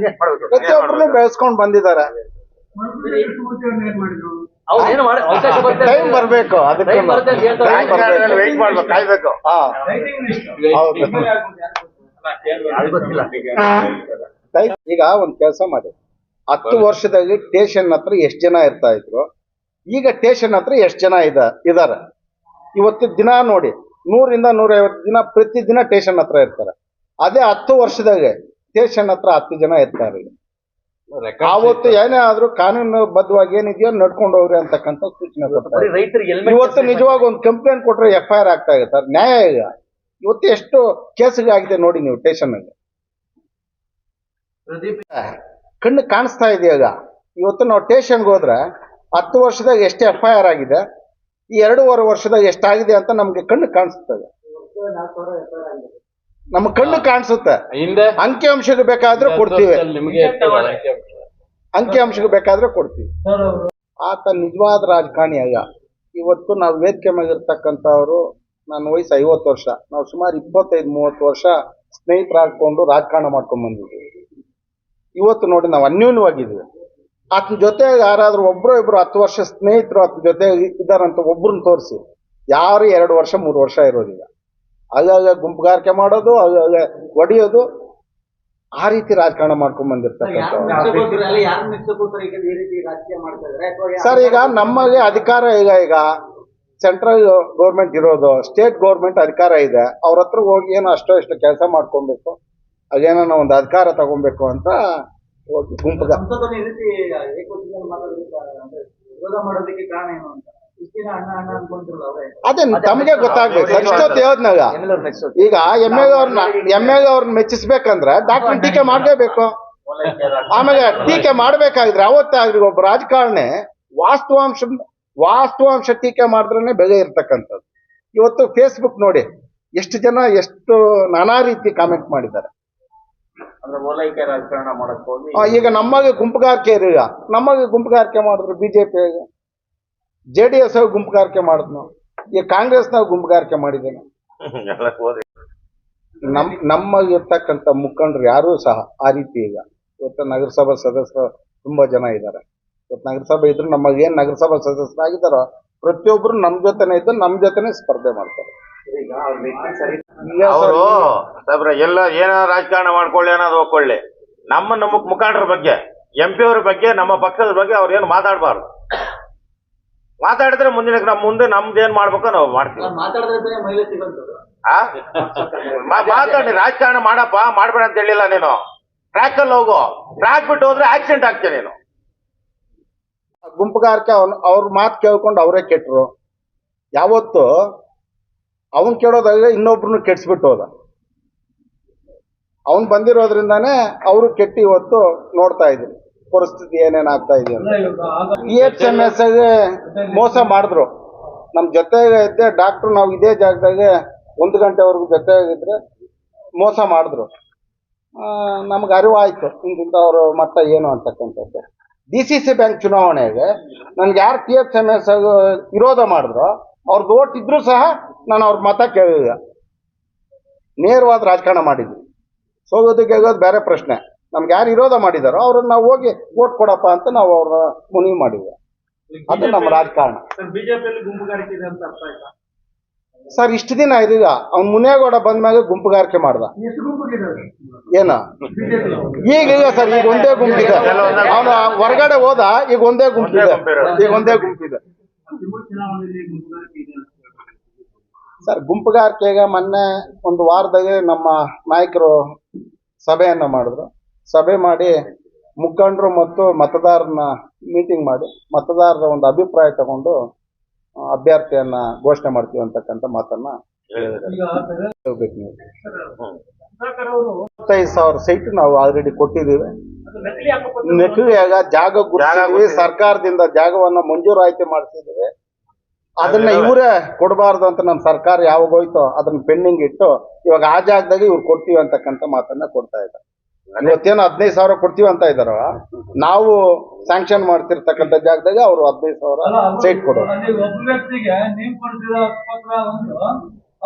ಪ್ರತಿಯೊಬ್ಬರನ್ನು ಬೆಳೆಸ್ಕೊಂಡು ಬಂದಿದ್ದಾರೆ. ಅವ್ರು ಏನು ಮಾಡಿ ಅವಕಾಶ ಬರುತ್ತೆ, ಟೈಮ್ ಬರ್ಬೇಕು, ಅದಕ್ಕೆ ಟೈಮ್ ಬರುತ್ತೆ ಅಂತ ಹೇಳ್ತಾರೆ. ರಾಜಕಾರಣದಲ್ಲಿ ವೆಯ್ಟ್ ಮಾಡ್ಬೇಕು, ಕಾಯ್ಬೇಕು. ಹಾ ಹೌದು. ಅದು ಗೊತ್ತಿಲ್ಲ. ಈಗ ಒಂದ್ ಕೆಲಸ ಮಾಡಿ, 10 ವರ್ಷದಾಗಿ ಸ್ಟೇಷನ್ ಹತ್ರ ಎಷ್ಟು ಜನ ಇರ್ತಾ ಇದ್ರು, ಈಗ ಸ್ಟೇಷನ್ ಹತ್ರ ಎಷ್ಟು ಜನ ಇದಾರೆ. ಇವತ್ತು ದಿನ ನೋಡಿ 100 ಇಂದ 150 ದಿನ ಪ್ರತಿದಿನ ಸ್ಟೇಷನ್ ಹತ್ರ ಇರ್ತಾರೆ. ಅದೇ 10 ವರ್ಷದಾಗೆ ಸ್ಟೇಷನ್ ಹತ್ರ 10 ಜನ ಇರ್ತಾರೆ. ಆವತ್ತು ಏನೇ ಆದ್ರೂ ಕಾನೂನು ಬದ್ಧವಾಗಿ ಏನಿದೆಯೋ ನಡ್ಕೊಂಡು ಹೋಗ್ರಿ ಅಂತಕ್ಕಂಥ ಸೂಚನೆ ಕೊಡ್ತಾರೆ. ರೈತರಿಗೆ ಇವತ್ತು ನಿಜವಾಗ ಒಂದು ಕಂಪ್ಲೇಂಟ್ ಕೊಟ್ರೆ FIR ಆಗ್ತಾ ಇದೆ. ನ್ಯಾಯ ಈಗ ಇವತ್ತು ಎಷ್ಟು ಕೇಸ್ಗೆ ಆಗಿದೆ ನೋಡಿ ನೀವು ಸ್ಟೇಷನ್ ಅಲ್ಲಿ. ಕಣ್ಣು ಕಾಣಿಸ್ತಾ ಇದೆ. ಈಗ ಇವತ್ತು ನಾವು ಸ್ಟೇಷನ್ಗೆ ಹೋದ್ರೆ 10 ವರ್ಷದಾಗ ಎಷ್ಟು FIR ಆಗಿದೆ, ಈ 2.5 ವರ್ಷದಾಗ ಎಷ್ಟಾಗಿದೆ ಅಂತ ನಮ್ಗೆ ಕಣ್ಣು ಕಾಣಿಸ್ತದೆ. ನಮ್ಮ ಕಣ್ಣು ಕಾಣಿಸುತ್ತೆ. ಹಿಂದೆ ಅಂಕಿ ಅಂಶಕ್ಕೆ ಬೇಕಾದ್ರೆ ಕೊಡ್ತೀವಿ, ನಿಮಗೆ ಅಂಕಿ ಅಂಶಕ್ಕೆ ಬೇಕಾದ್ರೆ ಕೊಡ್ತೀವಿ. ಆತ ನಿಜವಾದ ರಾಜಕಾರಣಿ. ಆಗ ಇವತ್ತು ನಾವು ವೇದಿಕೆ ಮೇಲಿರ್ತಕ್ಕಂಥವ್ರು, ನನ್ನ ವಯಸ್ಸು 50 ವರ್ಷ, ನಾವು ಸುಮಾರು 25-30 ವರ್ಷ ಸ್ನೇಹಿತರಾಡ್ಕೊಂಡು ರಾಜಕಾರಣ ಮಾಡ್ಕೊಂಡ್ ಬಂದಿದ್ವಿ. ಇವತ್ತು ನೋಡಿ ನಾವು ಅನ್ಯೂನ್ಯವಾಗಿದ್ವಿ. ಆತನ ಜೊತೆ ಯಾರಾದ್ರೂ ಒಬ್ರು ಇಬ್ರು 10 ವರ್ಷ ಸ್ನೇಹಿತರು ಆತನ ಜೊತೆ ಇದ್ದಾರಂತ ಒಬ್ರನ್ನ ತೋರಿಸಿ. ಯಾರು 2 ವರ್ಷ 3 ವರ್ಷ ಇರೋದಿಲ್ಲ. ಆಗಾಗ ಗುಂಪುಗಾರಿಕೆ ಮಾಡೋದು, ಆಗಾಗ ಹೊಡೆಯೋದು, ಆ ರೀತಿ ರಾಜಕಾರಣ ಮಾಡ್ಕೊಂಡ್ ಬಂದಿರ್ತಕ್ಕಂಥ. ಸರ್ ಈಗ ನಮಗೆ ಅಧಿಕಾರ ಈಗ ಸೆಂಟ್ರಲ್ ಗೌರ್ಮೆಂಟ್ ಇರೋದು, ಸ್ಟೇಟ್ ಗೌರ್ಮೆಂಟ್ ಅಧಿಕಾರ ಇದೆ. ಅವ್ರ ಹತ್ರ ಹೋಗಿ ಏನೋ ಅಷ್ಟೋ ಇಷ್ಟು ಕೆಲಸ ಮಾಡ್ಕೊಬೇಕು, ಅದೇನೋ ಒಂದು ಅಧಿಕಾರ ತಗೊಬೇಕು ಅಂತ ಹೋಗಿ ಗುಂಪುಗ ಅದೇ ತಮಗೆ ಗೊತ್ತಾಗ್ಬೇಕು ಸರ್. ಇಷ್ಟೊತ್ತು ಹೇಳ್ದ್ನಾಗ ಈಗ ಎಮ್ ಎಲ್ ಅವ್ರನ್ನ ಮೆಚ್ಚಿಸ್ಬೇಕಂದ್ರೆ ಡಾಕ್ಟರ್ ಟೀಕೆ ಮಾಡಲೇಬೇಕು. ಆಮೇಲೆ ಟೀಕೆ ಮಾಡ್ಬೇಕಾಗಿದ್ರೆ ಅವತ್ತಾಗ್ರಿ ಒಬ್ಬ ರಾಜಕಾರಣಿ ವಾಸ್ತವಾಂಶ ಟೀಕೆ ಮಾಡಿದ್ರೇನೆ ಬೆಲೆ ಇರ್ತಕ್ಕಂಥದ್ದು. ಇವತ್ತು ಫೇಸ್ಬುಕ್ ನೋಡಿ ಎಷ್ಟು ಜನ ಎಷ್ಟು ನಾನಾ ರೀತಿ ಕಾಮೆಂಟ್ ಮಾಡಿದ್ದಾರೆ. ಈಗ ನಮಗೆ ಗುಂಪುಗಾರಿಕೆ ಈಗ ನಮಗೆ ಗುಂಪುಗಾರಿಕೆ ಮಾಡಿದ್ರು ಬಿಜೆಪಿ, JDS ಗುಂಪುಗಾರಿಕೆ ಮಾಡಿದ್ನು, ಈಗ ಕಾಂಗ್ರೆಸ್ನಾಗ ಗುಂಪುಗಾರಿಕೆ ಮಾಡಿದ್ದೇನೆ. ನಮ್ಮಲ್ಲಿರ್ತಕ್ಕಂಥ ಮುಖಂಡರು ಯಾರೂ ಸಹ ಆ ರೀತಿ ಈಗ ಇವತ್ತು ನಗರಸಭಾ ಸದಸ್ಯರು ತುಂಬಾ ಜನ ಇದ್ದಾರೆ. ಇವತ್ತು ನಗರಸಭೆ ಇದ್ರು ನಮಗೆ ಏನ್ ನಗರಸಭಾ ಸದಸ್ಯರಾಗಿದ್ದಾರೋ ಪ್ರತಿಯೊಬ್ರು ನಮ್ಮ ಜೊತೆನೆ ಇದ್ದು ನಮ್ಮ ಜೊತೆನೆ ಸ್ಪರ್ಧೆ ಮಾಡ್ತಾರೆ. ಅವರು ಸಾಬ್ರ ಎಲ್ಲ ಏನಾದ್ರು ರಾಜಕಾರಣ ಮಾಡ್ಕೊಳ್ಳಿ ಅನ್ನೋದು ಹೋಗ್ಕೊಳ್ಳಿ, ನಮ್ಮ ಮುಖಂಡರ ಬಗ್ಗೆ MP ಅವ್ರ ಬಗ್ಗೆ ನಮ್ಮ ಪಕ್ಷದ ಬಗ್ಗೆ ಅವ್ರು ಏನು ಮಾತಾಡಬಾರ್ದು. ಮಾತಾಡಿದ್ರೆ ನಮ್ಮ ಮುಂದೆ ನಮ್ದು ಏನ್ ಮಾಡ್ಬೇಕು ನಾವು ಮಾಡ್ತೀವಿ. ಮಾತಾಡಿ ರಾಜಕಾರಣ ಮಾಡಪ್ಪ, ಮಾಡ್ಬೇಡ ಅಂತ ಹೇಳಿಲ್ಲ ನೀನು. ಟ್ರ್ಯಾಕ್ ಅಲ್ಲಿ ಹೋಗು, ಟ್ರ್ಯಾಕ್ ಬಿಟ್ಟು ಹೋದ್ರೆ ಆಕ್ಸಿಡೆಂಟ್ ಆಗ್ತೇನೆ ನೀನು. ಗುಂಪುಗಾರಿಕೆ ಅವ್ರ ಮಾತು ಕೇಳ್ಕೊಂಡು ಅವರೇ ಕೆಟ್ಟರು. ಯಾವತ್ತು ಅವನ್ ಕೆಡೋದಾಗ ಇನ್ನೊಬ್ರನ್ನ ಕೆಡ್ಸ್ಬಿಟ್ಟು ಹೋದ. ಅವನ್ ಬಂದಿರೋದ್ರಿಂದಾನೇ ಅವರು ಕೆಟ್ಟಿ ಇವತ್ತು ನೋಡ್ತಾ ಇದ್ರು ಪರಿಸ್ಥಿತಿ ಏನೇನ್ ಆಗ್ತಾ ಇದೆ ಅಂತ. TFCMS ಮೋಸ ಮಾಡಿದ್ರು. ನಮ್ ಜೊತೆಗೆ ಇದ್ದೆ ಡಾಕ್ಟ್ರು, ನಾವು ಇದೇ ಜಾಗದಾಗ 1 ಗಂಟೆವರೆಗೂ ಜೊತೆಗಿದ್ರೆ ಮೋಸ ಮಾಡಿದ್ರು. ನಮ್ಗೆ ಅರಿವಾಯ್ತು ಇಂತಿಂತ ಅವ್ರ ಮಟ್ಟ ಏನು ಅಂತಕ್ಕಂಥದ್ದು. DCC ಬ್ಯಾಂಕ್ ಚುನಾವಣೆಗೆ ನನ್ಗೆ ಯಾರು TFCMS ವಿರೋಧ ಮಾಡಿದ್ರು ಅವ್ರದ್ದು ಓಟ್ ಇದ್ರು ಸಹ ನಾನು ಅವ್ರ ಮತ ಕೇಳಿಲ್ಲ. ನೇರವಾದ ರಾಜಕಾರಣ ಮಾಡಿದ್ವಿ. ಸೋಗೋದು ಗೆಲ್ಲೋದು ಬೇರೆ ಪ್ರಶ್ನೆ. ನಮ್ಗೆ ಯಾರು ವಿರೋಧ ಮಾಡಿದಾರೋ ಅವ್ರನ್ನ ನಾವು ಹೋಗಿ ಓಟ್ ಕೊಡಪ್ಪ ಅಂತ ನಾವು ಅವ್ರ ಮುನಿ ಮಾಡಿದ್ವಿ. ಅದು ನಮ್ಮ ರಾಜಕಾರಣ. ಸರ್ ಇಷ್ಟು ದಿನ ಇದೀಗ ಅವ್ನ್ ಮುನಿಯಾಗೌಡ ಬಂದ್ಮ್ಯಾಗ ಗುಂಪುಗಾರಿಕೆ ಮಾಡ್ದ. ಏನ ಈಗ ಸರ್ ಈಗ ಒಂದೇ ಗುಂಪಿದೆ. ಅವನು ಹೊರಗಡೆ ಹೋದ, ಈಗ ಒಂದೇ ಗುಂಪಿದೆ. ಸರ್ ಗುಂಪುಗಾರಿಕೆಗೆ ಮೊನ್ನೆ 1 ವಾರದಾಗೆ ನಮ್ಮ ನಾಯಕರು ಸಭೆಯನ್ನ ಮಾಡಿದ್ರು. ಸಭೆ ಮಾಡಿ ಮುಖಂಡರು ಮತ್ತು ಮತದಾರನ ಮೀಟಿಂಗ್ ಮಾಡಿ ಮತದಾರರ ಒಂದು ಅಭಿಪ್ರಾಯ ತಗೊಂಡು ಅಭ್ಯರ್ಥಿಯನ್ನ ಘೋಷಣೆ ಮಾಡ್ತೀವಿ ಅಂತಕ್ಕಂಥ ಮಾತನ್ನ ಈಗ ಬೇರೆ ಹೋಗ್ಬೇಕು ನೀವು. ಸುಧಾಕರ್ ಅವರು 25,000 ಸೈಟ್ ನಾವು ಆಲ್ರೆಡಿ ಕೊಟ್ಟಿದ್ದೀವಿ. ಅದು ನಕಲಿ ಹಕ್ಕುಪತ್ರ ನೆಕ್ಲಿಯಾಗ ಜಾಗ ಗುರುತಿಸಿದ್ವಿ, ಗುರುತಿಸಿದ್ವಿ. ಸರ್ಕಾರದಿಂದ ಜಾಗವನ್ನ ಮಂಜೂರಾತಿ ಮಾಡಿಸಿದ್ವಿ. ಅದನ್ನ ಇವರೇ ಕೊಡಬಾರ್ದು ಅಂತ ನಮ್ಮ ಸರ್ಕಾರ ಯಾವಾಗ ಹೋಯ್ತೋ ಅದನ್ನ ಪೆಂಡಿಂಗ್ ಇಟ್ಟು ಇವಾಗ ಆ ಜಾಗದಾಗ ಇವ್ರು ಕೊಡ್ತೀವಿ ಅಂತಕ್ಕಂಥ ಮಾತನ್ನ ಕೊಡ್ತಾ ಇದ್ದಾರೆ. ಇವತ್ತೇನು 15,000 ಕೊಡ್ತೀವಿ ಅಂತ ಇದಾರ, ನಾವು ಸ್ಯಾಂಕ್ಷನ್ ಮಾಡ್ತಿರ್ತಕ್ಕಂಥ ಜಾಗದಾಗ ಅವರು 15,000 ಸೈಟ್ ಕೊಡೋರು. ಅಲ್ಲಿ ಒಬ್ಬ ವ್ಯಕ್ತಿಗೆ ನೀವು ಕೊಡ್ತಿರೋ ಹಕ್ಕುಪತ್ರ ಒಂದು,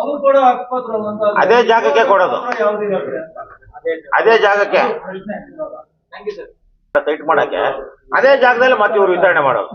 ಅವ್ರು ಕೊಡೋ ಹಕ್ಕುಪತ್ರ ಒಂದು, ಅದೇ ಜಾಗಕ್ಕೆ ಕೊಡೋದು. ಯಾವ್ದು ಇರುತ್ತೆ? ಅದೇ ಜಾಗಕ್ಕೆ ಪ್ರಶ್ನೆ ಇರೋದು. ಸೈಟ್ ಮಾಡಕ್ಕೆ ಅದೇ ಜಾಗದಲ್ಲಿ ಮತ್ತೆ ಇವ್ರು ವಿತರಣೆ ಮಾಡೋದು.